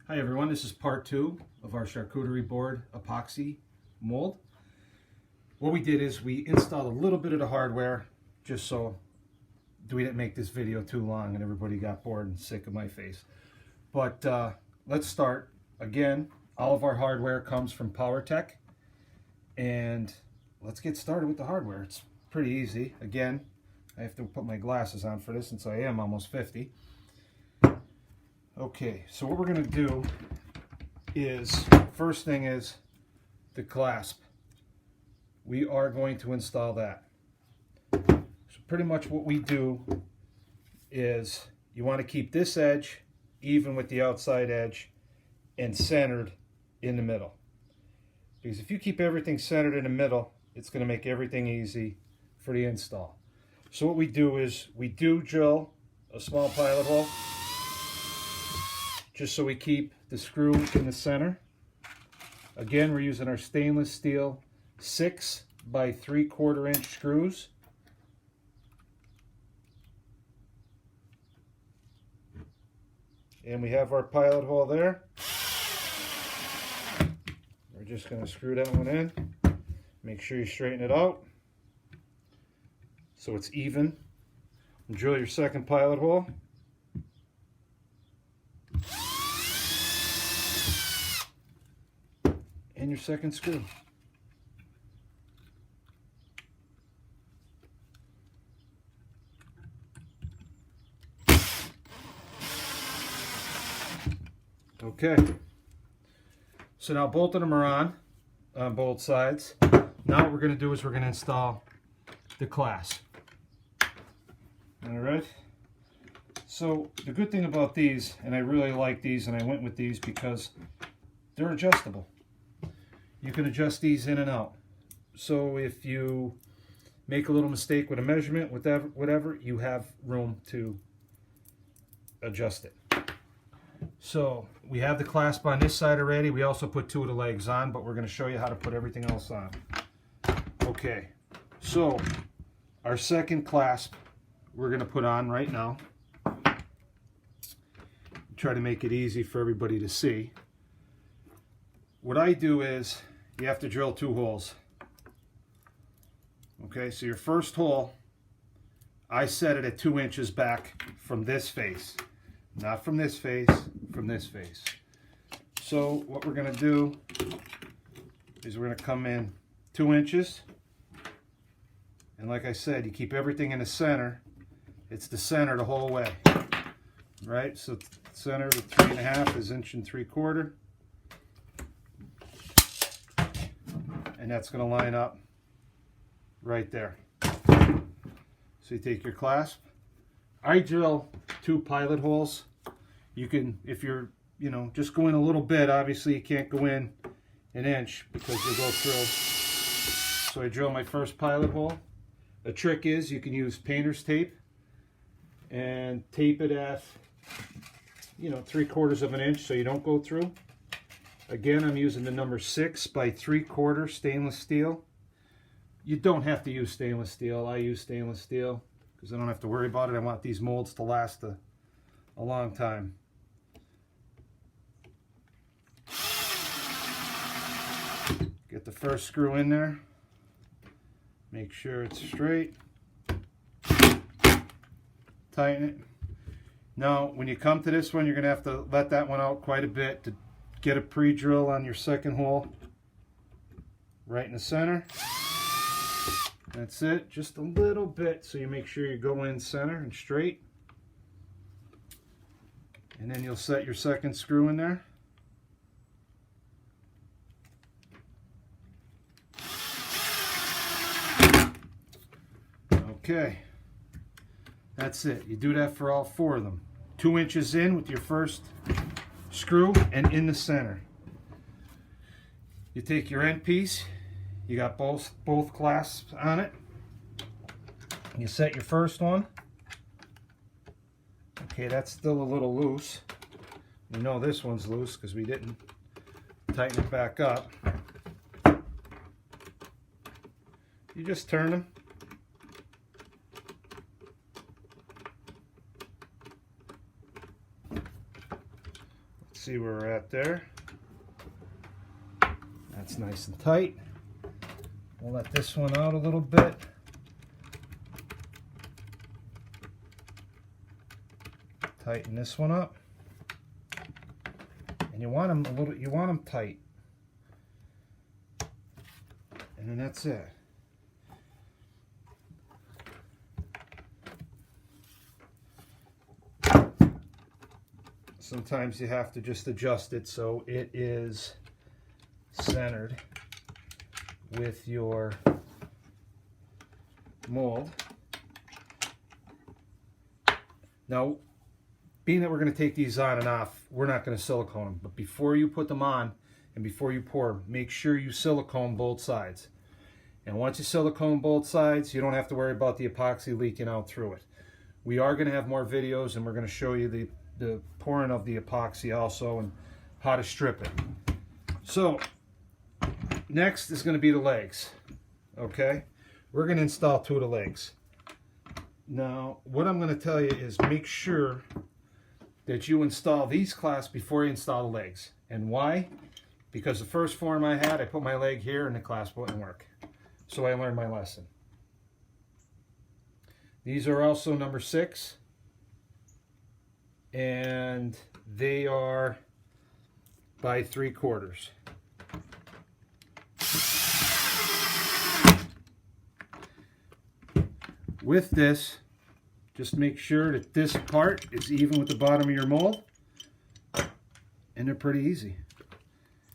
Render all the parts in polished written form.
Hi everyone, this is part 2 of our charcuterie board epoxy mold. What we did is we installed a little bit of the hardware just so we didn't make this video too long and everybody got bored and sick of my face. But let's start. Again, all of our hardware comes from PowerTech, and let's get started with the hardware. It's pretty easy. Again, I have to put my glasses on for this since I am almost 50. Okay, so what we're going to do is, first thing is the clasp. We are going to install that. So pretty much what we do is you want to keep this edge even with the outside edge and centered in the middle. Because if you keep everything centered in the middle, it's going to make everything easy for the install. So what we do is we do drill a small pilot hole just so we keep the screw in the center. Again, we're using our stainless steel 6 by 3/4 inch screws. And we have our pilot hole there. We're just going to screw that one in. Make sure you straighten it out so it's even. And drill your second pilot hole. And your second screw. Okay. So now both of them are on both sides. Now what we're going to do is we're going to install the clasp. All right. So the good thing about these, and I really like these, and I went with these because they're adjustable. You can adjust these in and out. So if you make a little mistake with a measurement, whatever, you have room to adjust it. So we have the clasp on this side already. We also put 2 of the legs on, but we're going to show you how to put everything else on. Okay, so our second clasp we're going to put on right now. Try to make it easy for everybody to see. What I do is you have to drill 2 holes. Okay, so your first hole, I set it at 2 inches back from this face. Not from this face, from this face. So what we're going to do is we're going to come in 2 inches. And like I said, you keep everything in the center. It's the center the whole way. Right? So center of 3.5 is 1 3/4. And that's going to line up right there. So you take your clasp. I drill 2 pilot holes. You can, if you're, just go in a little bit. Obviously, you can't go in 1 inch because you'll go through. So I drill my first pilot hole. The trick is you can use painter's tape and tape it at, 3/4 inch so you don't go through. Again, I'm using the number 6 by 3/4 stainless steel. You don't have to use stainless steel. I use stainless steel because I don't have to worry about it. I want these molds to last a long time. Get the first screw in there. Make sure it's straight. Tighten it. Now, when you come to this one, you're going to have to let that one out quite a bit to get a pre-drill on your second hole. Right in the center. That's it. Just a little bit so you make sure you go in center and straight. And then you'll set your second screw in there. Okay. That's it. You do that for all 4 of them. 2 inches in with your first screw and in the center. You take your end piece. You got both clasps on it. You set your first one. Okay, that's still a little loose. You know this one's loose because we didn't tighten it back up. You just turn them. See where we're at there. That's nice and tight. We'll let this one out a little bit. Tighten this one up. And you want them tight. And then that's it. Sometimes you have to just adjust it so it is centered with your mold. Now, being that we're going to take these on and off, we're not going to silicone them. But before you put them on and before you pour, make sure you silicone both sides. And once you silicone both sides, you don't have to worry about the epoxy leaking out through it. We are going to have more videos, and we're going to show you the pouring of the epoxy also and how to strip it. So next is going to be the legs. Okay, we're going to install 2 of the legs. Now what I'm going to tell you is make sure that you install these clasps before you install the legs. And why? Because the first form I had, I put my leg here and the clasp wouldn't work. So I learned my lesson. These are also number 6. And they are by 3/4. With this, just make sure that this part is even with the bottom of your mold, and they're pretty easy.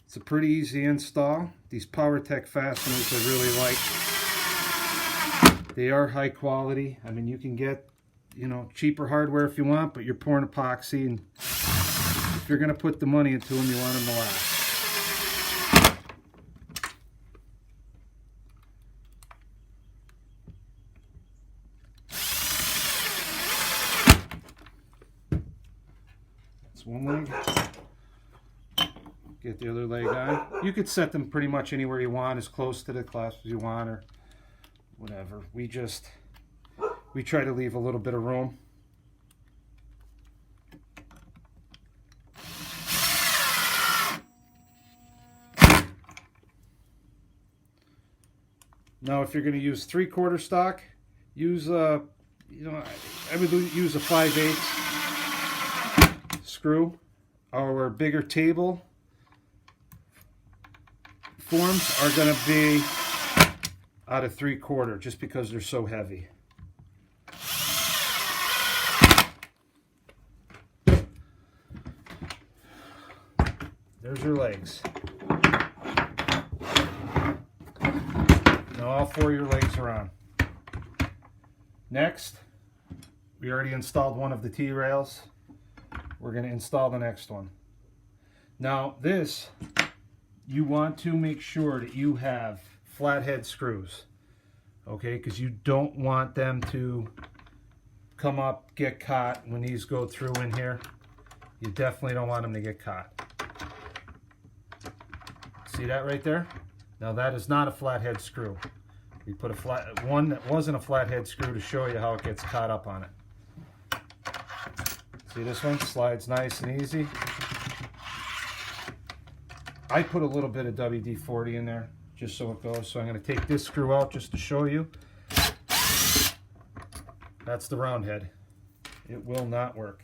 It's a pretty easy install. These PowerTech fasteners I really like. They are high quality. I mean, you can get, you know, cheaper hardware if you want, but you're pouring epoxy, and if you're going to put the money into them, you want them to last. That's one leg. Get the other leg on. You could set them pretty much anywhere you want, as close to the clasp as you want, or whatever. We try to leave a little bit of room. Now, if you're going to use 3/4 stock, use I would use a 5/8 screw. Our bigger table forms are going to be out of 3/4, just because they're so heavy. There's your legs. Now all 4 of your legs are on. Next, we already installed one of the T-rails. We're going to install the next one. Now this, you want to make sure that you have flathead screws. Okay, because you don't want them to come up, get caught when these go through in here. You definitely don't want them to get caught. See that right there? Now that is not a flathead screw. We put one that wasn't a flathead screw to show you how it gets caught up on it. See, this one slides nice and easy. I put a little bit of WD-40 in there just so it goes. So I'm going to take this screw out just to show you. That's the round head. It will not work.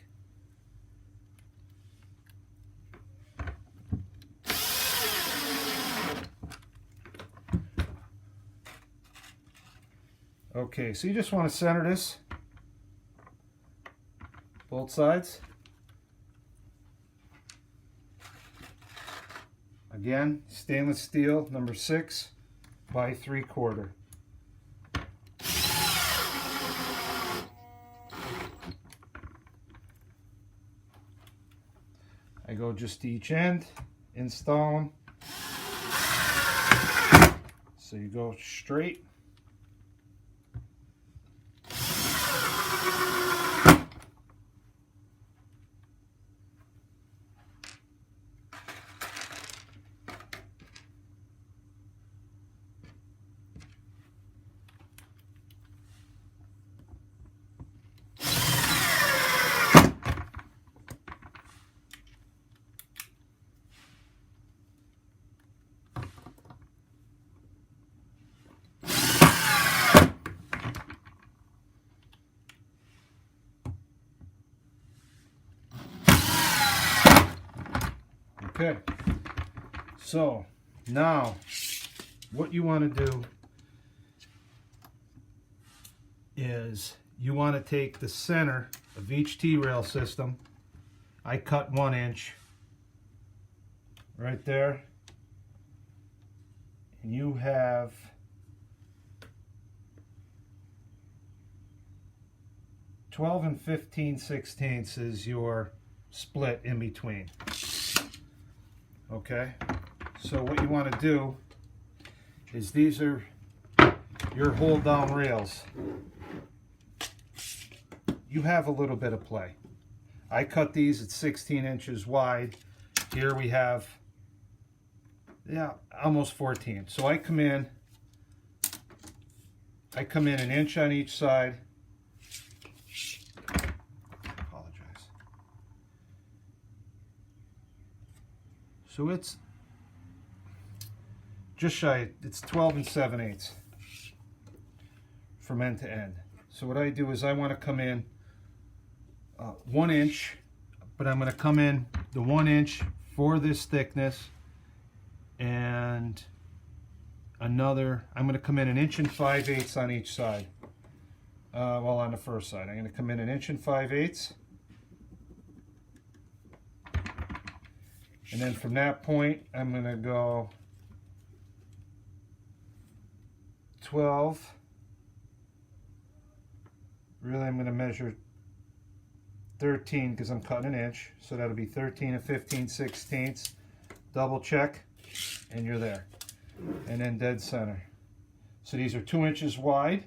Okay, so you just want to center this, both sides. Again, stainless steel, number 6 by 3/4. I go just to each end, install them. So you go straight. Okay, so now what you want to do is you want to take the center of each T-rail system. I cut 1 inch right there, and you have (12 15/16) is your split in between. Okay, so what you want to do is these are your hold down rails. You have a little bit of play. I cut these at 16 inches wide. Here we have, yeah, almost 14. So I come in 1 inch on each side. Apologize. So it's just shy, it's 12 7/8 from end to end. So what I do is I want to come in 1 inch, but I'm going to come in the 1 inch for this thickness, and another, I'm going to come in 1 5/8 on each side. Well, on the first side, I'm going to come in 1 5/8, and then from that point, I'm going to go 12. Really, I'm going to measure 13 because I'm cutting 1 inch, so that'll be 13 15/16. Double check, and you're there. And then dead center. So these are 2 inches wide.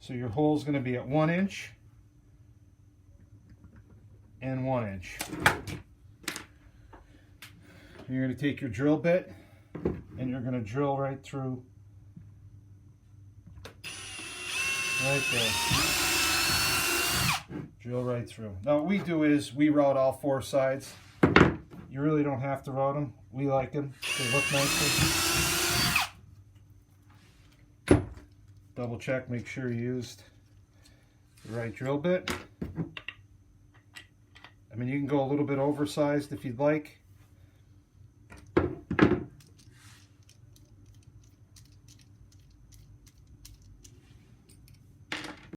So your hole is going to be at 1 inch and 1 inch. You're going to take your drill bit and you're going to drill right through, right there. Drill right through. Now what we do is we route all 4 sides. You really don't have to route them. We like them. They look nicely. Double check, make sure you used the right drill bit. I mean, you can go a little bit oversized if you'd like.